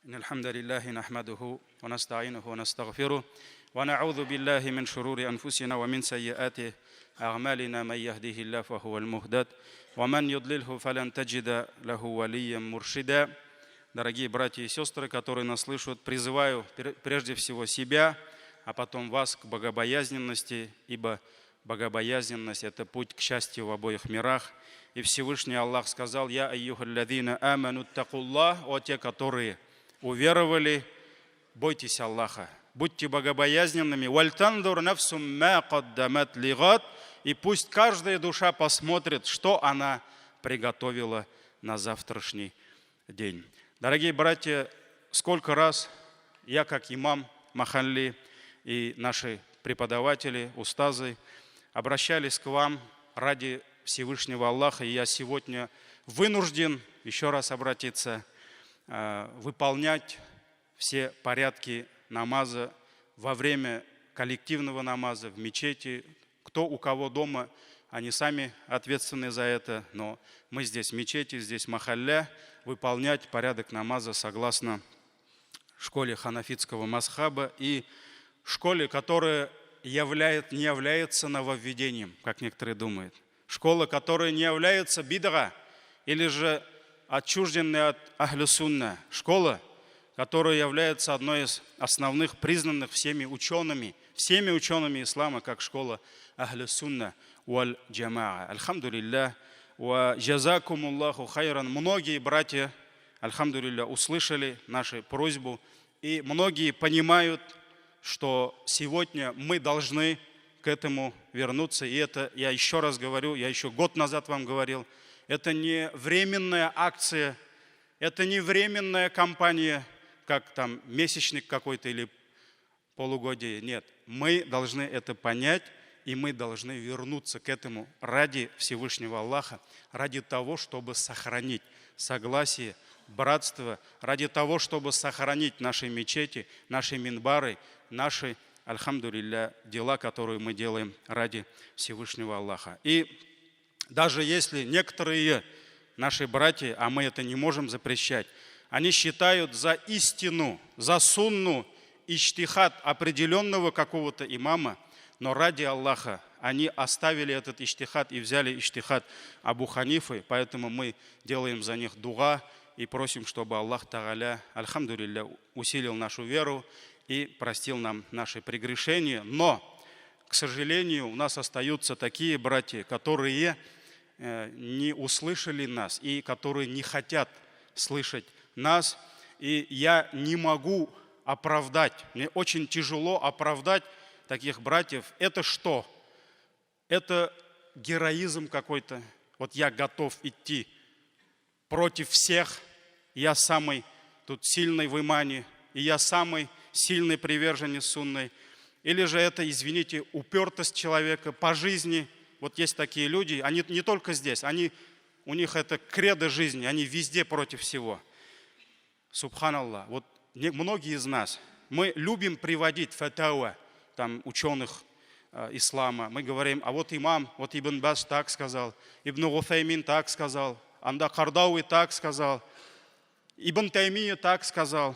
إن الحمد لله نحمده ونستعينه ونستغفره ونعوذ بالله من شرور أنفسنا ومن سيئات أعمالنا من يهده الله فهو المهتد ومن يضلله فلن تجد له وليا مرشدا. Дорогие братья и сестры, которые нас слышат, призываю прежде всего себя, а потом вас к богобоязненности, ибо богобоязненность – это путь к счастью в обоих мирах. И Всевышний Аллах сказал: «Я айюхаллазина аману аттакуллах», о те, которые уверовали, бойтесь Аллаха, будьте богобоязненными. «Вальтандур нафсум ма каддамат лигад», и пусть каждая душа посмотрит, что она приготовила на завтрашний день. Дорогие братья, сколько раз я, как имам Махалли, и наши преподаватели, устазы, обращались к вам ради Всевышнего Аллаха, и я сегодня вынужден еще раз обратиться, выполнять все порядки намаза во время коллективного намаза в мечети. Кто у кого дома, они сами ответственны за это, но мы здесь в мечети, здесь махалля, выполнять порядок намаза согласно школе ханафитского мазхаба и школе, которая не является нововведением, как некоторые думают. Школа, которая не является бидга или же отчужденная от ахлю сунна. Школа, которая является одной из основных, признанных всеми учеными ислама, как школа ахлю сунна валь джамаа. Альхамдулиллах, ва джазакумуллаху хайран. Многие братья, альхамдулиллах, услышали нашу просьбу, и многие понимают, что сегодня мы должны к этому вернуться. И это, я еще раз говорю, я еще год назад вам говорил, это не временная акция, это не временная кампания, как там месячник какой-то или полугодие. Нет, мы должны это понять, и мы должны вернуться к этому ради Всевышнего Аллаха, ради того, чтобы сохранить согласие, братство, ради того, чтобы сохранить наши мечети, наши минбары, наши, альхамдулилля, дела, которые мы делаем ради Всевышнего Аллаха. И даже если некоторые наши братья, а мы это не можем запрещать, они считают за истину, за сунну, иджтихад определенного какого-то имама, но ради Аллаха они оставили этот иджтихад и взяли иджтихад Абу Ханифы, поэтому мы делаем за них дуга и просим, чтобы Аллах Тааля, альхамдулилля, усилил нашу веру и простил нам наши прегрешения. Но, к сожалению, у нас остаются такие братья, которые не услышали нас и которые не хотят слышать нас. И я не могу оправдать, мне очень тяжело оправдать таких братьев. Это что? Это героизм какой-то. Вот я готов идти против всех, я самый тут сильный в имане, и я самый сильный приверженец сунны. Или же это, извините, упертость человека по жизни. Вот есть такие люди, они не только здесь, у них это кредо жизни, они везде против всего. Субханаллах. Вот многие из нас, мы любим приводить фатауа, там, ученых ислама. Мы говорим, а вот имам, вот Ибн Баз так сказал, Ибн Уфаймин так сказал, Анда Кардауи так сказал, Ибн Таймия так сказал.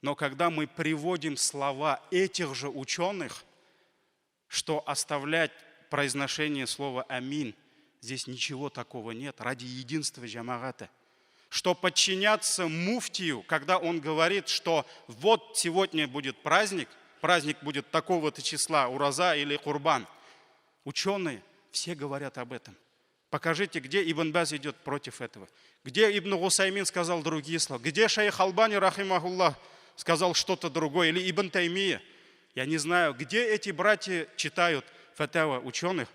Но когда мы приводим слова этих же ученых, что оставлять произношение слова «амин», здесь ничего такого нет, ради единства джамагата. Что подчиняться муфтию, когда он говорит, что вот сегодня будет праздник будет такого-то числа, ураза или курбан. Ученые все говорят об этом. Покажите, где Ибн Баз идет против этого. Где Ибн Усаймин сказал другие слова. Где шейх Албани, рахимахуллах, сказал что-то другое. Или Ибн Таймия. Я не знаю, где эти братья читают фатава ученых.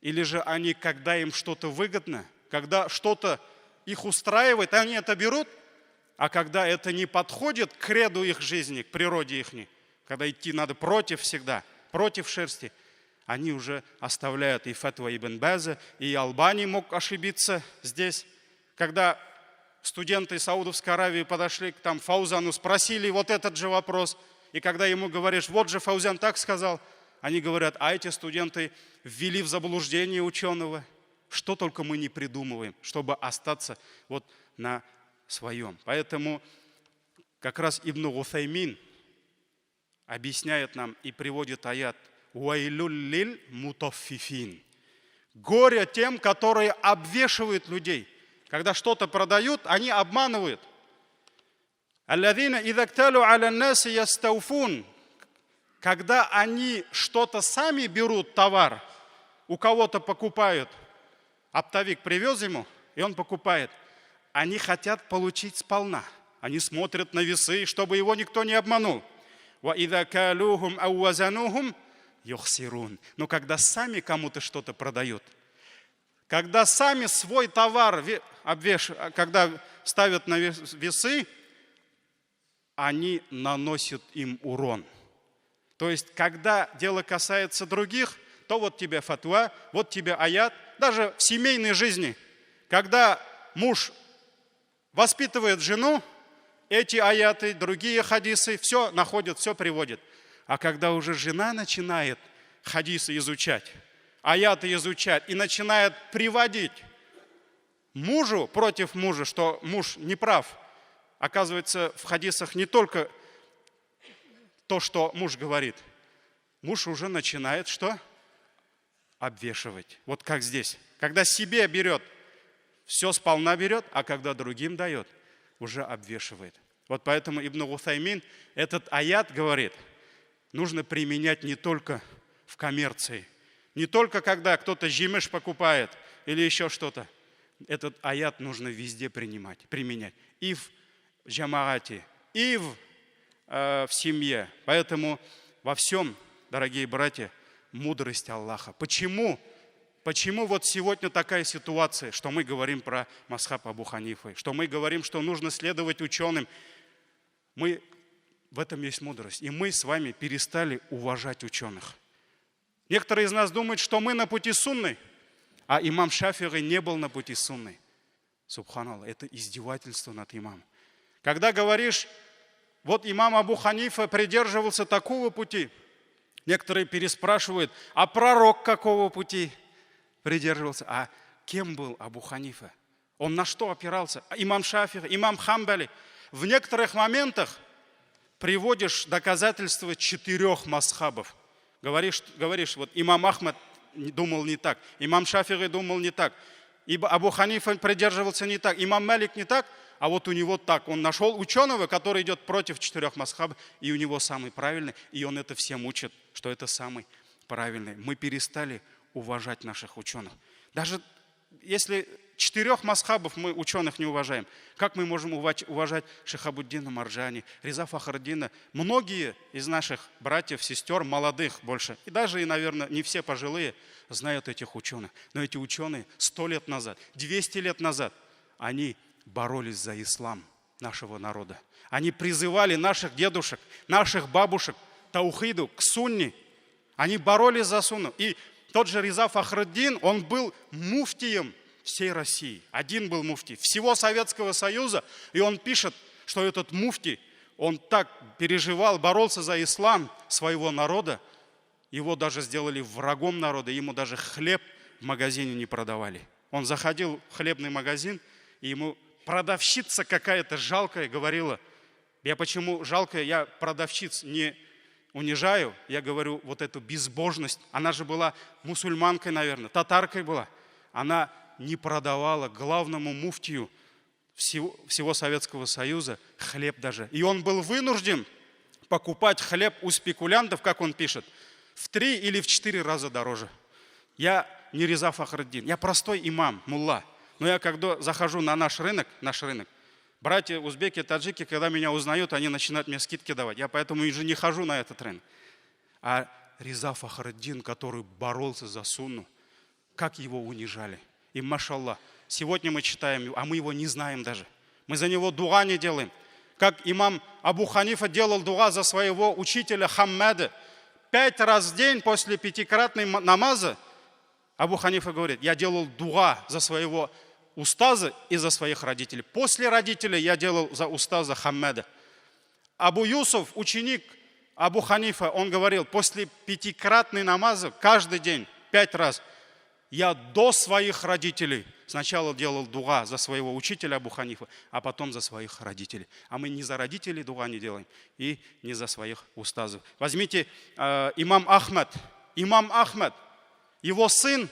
Или же они, когда им что-то выгодно, когда что-то их устраивает, они это берут. А когда это не подходит к креду их жизни, к природе их, когда идти надо против всегда, против шерсти, они уже оставляют и фатва Ибн База, и Албани мог ошибиться здесь. Когда студенты Саудовской Аравии подошли к Фаузану, спросили вот этот же вопрос, и когда ему говоришь, вот же Фаузан так сказал, они говорят, а эти студенты ввели в заблуждение ученого. Что только мы не придумываем, чтобы остаться вот на своем. Поэтому как раз Ибн Уthаймин объясняет нам и приводит аят «Уайлюль лиль мутаффифин». Горе тем, которые обвешивают людей. Когда что-то продают, они обманывают. «Аллазина иза кталу аля наси ястауфун». Когда они что-то сами берут, товар, у кого-то покупают, оптовик привез ему, и он покупает, они хотят получить сполна. Они смотрят на весы, чтобы его никто не обманул. «Ва-иза калухум ауазанухум юхсирун». Но когда сами кому-то что-то продают, когда сами свой товар когда ставят на весы, они наносят им урон. То есть, когда дело касается других, то вот тебе фатва, вот тебе аят. Даже в семейной жизни, когда муж воспитывает жену, эти аяты, другие хадисы, все находят, все приводят. А когда уже жена начинает хадисы изучать, аяты изучать и начинает приводить мужу против мужа, что муж не прав, оказывается, в хадисах не только то, что муж говорит, муж уже начинает что? Обвешивать. Вот как здесь. Когда себе берет, все сполна берет, а когда другим дает, уже обвешивает. Вот поэтому Ибн Уthаймин этот аят говорит, нужно применять не только в коммерции, не только когда кто-то жимеш покупает или еще что-то. Этот аят нужно везде применять. И в джамаате, и в семье. Поэтому во всем, дорогие братья, мудрость Аллаха. Почему вот сегодня такая ситуация, что мы говорим про Масхаб Абу Ханифы, что мы говорим, что нужно следовать ученым? В этом есть мудрость. И мы с вами перестали уважать ученых. Некоторые из нас думают, что мы на пути сунны, а имам Шафи'и не был на пути сунны. Субханаллах, это издевательство над имамом. Когда говоришь, вот имам Абу Ханифа придерживался такого пути, некоторые переспрашивают, а пророк какого пути придерживался? А кем был Абу Ханифа? Он на что опирался? Имам Шафи'и, имам Хамбали. В некоторых моментах приводишь доказательства 4 масхабов. Говоришь, вот имам Ахмад думал не так, имам Шафи'и думал не так, ибо Абу Ханифа придерживался не так, имам Малик не так, а вот у него так. Он нашел ученого, который идет против 4 масхабов, и у него самый правильный, и он это всем учит, что это самый правильный. Мы перестали уважать наших ученых. Даже если 4 масхабов мы ученых не уважаем, как мы можем уважать Шихабуддина Марджани, Реза Фахруддина, многие из наших братьев, сестер, молодых больше, и даже, наверное, не все пожилые знают этих ученых. Но эти ученые 100 лет назад, 200 лет назад, они боролись за ислам нашего народа. Они призывали наших дедушек, наших бабушек к таухиду, к сунне. Они боролись за сунну. И тот же Реза Фахруддин, он был муфтием всей России. Один был муфти всего Советского Союза. И он пишет, что этот муфти, он так переживал, боролся за ислам своего народа. Его даже сделали врагом народа. Ему даже хлеб в магазине не продавали. Он заходил в хлебный магазин, и ему продавщица какая-то жалкая говорила. Я почему жалкая? Я продавщиц не унижаю. Я говорю, вот эту безбожность. Она же была мусульманкой, наверное, татаркой была. Она не продавала главному муфтию всего Советского Союза хлеб даже. И он был вынужден покупать хлеб у спекулянтов, как он пишет, в 3 или в 4 раза дороже. Я не Реза Фахруддин, я простой имам, мулла. Но я когда захожу на наш рынок, братья узбеки, таджики, когда меня узнают, они начинают мне скидки давать. Я поэтому уже не хожу на этот рынок. А Реза Фахруддин, который боролся за сунну, как его унижали. И машаллах, сегодня мы читаем, а мы его не знаем даже. Мы за него дуа не делаем. Как имам Абу Ханифа делал дуа за своего учителя Хаммада. 5 раз в день после 5-кратной намаза Абу Ханифа говорит, я делал дуа за своего устаза и за своих родителей. После родителей я делал за устаза Хаммада. Абу Юсуф, ученик Абу Ханифа, он говорил, после 5-кратной намаза каждый день, 5 раз, я до своих родителей сначала делал дуа за своего учителя Абу Ханифа, а потом за своих родителей. А мы не за родителей дуа не делаем и не за своих устазов. Возьмите имам Ахмад. Имам Ахмад, его сын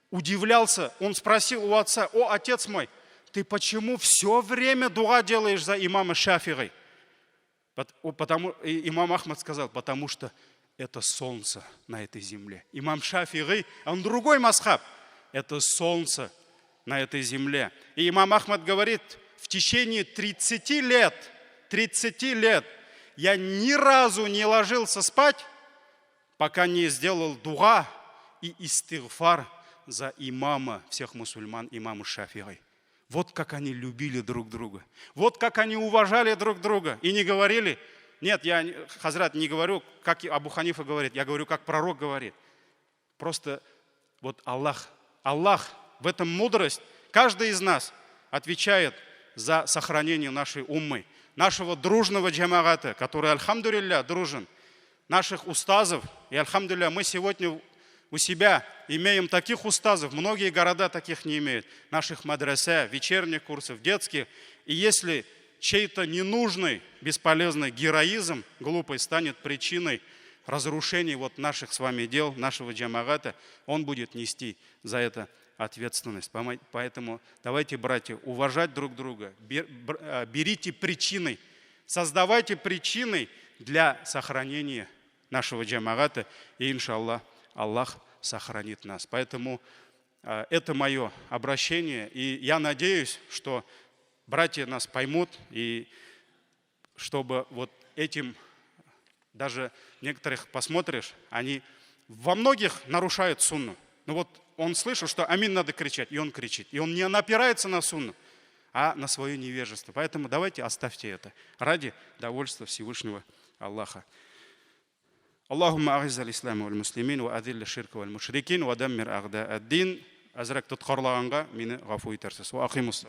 удивлялся, он спросил у отца: о, отец мой, ты почему все время дуа делаешь за имама Шафи'и? Имам Ахмад сказал: потому что это солнце на этой земле. Имам Шафи'и, он другой мазхаб, это солнце на этой земле. И имам Ахмад говорит: в течение 30 лет я ни разу не ложился спать, пока не сделал дуа и истигфар за имама всех мусульман, имама Шафи'и. Вот как они любили друг друга. Вот как они уважали друг друга. И не говорили: нет, я, Хазрат, не говорю, как Абу Ханифа говорит, я говорю, как пророк говорит. Просто вот Аллах, в этом мудрость. Каждый из нас отвечает за сохранение нашей уммы, нашего дружного джамагата, который, альхамдулилля, дружен, наших устазов. И, альхамдулилля, мы сегодня у себя имеем таких устазов, многие города таких не имеют, наших мадресе, вечерних курсов, детских. И если чей-то ненужный, бесполезный героизм, глупый, станет причиной разрушения вот наших с вами дел, нашего джамагата, он будет нести за это ответственность. Поэтому давайте, братья, уважать друг друга, берите причины, создавайте причины для сохранения нашего джамагата, и, иншаллах, Аллах сохранит нас. Поэтому это мое обращение, и я надеюсь, что братья нас поймут, и чтобы вот этим, даже некоторых посмотришь, они во многих нарушают сунну. Ну вот он слышал, что амин надо кричать, и он кричит. И он не напирается на сунну, а на свое невежество. Поэтому давайте оставьте это ради довольства Всевышнего Аллаха. Аллахумма агизз аль-ислама валь муслимин ва адилля ширка валь мушрикин ва даммир ағда ад-дин. Азрак тұтқарлағанға мені ғафу етерсіз. Ва ақимус.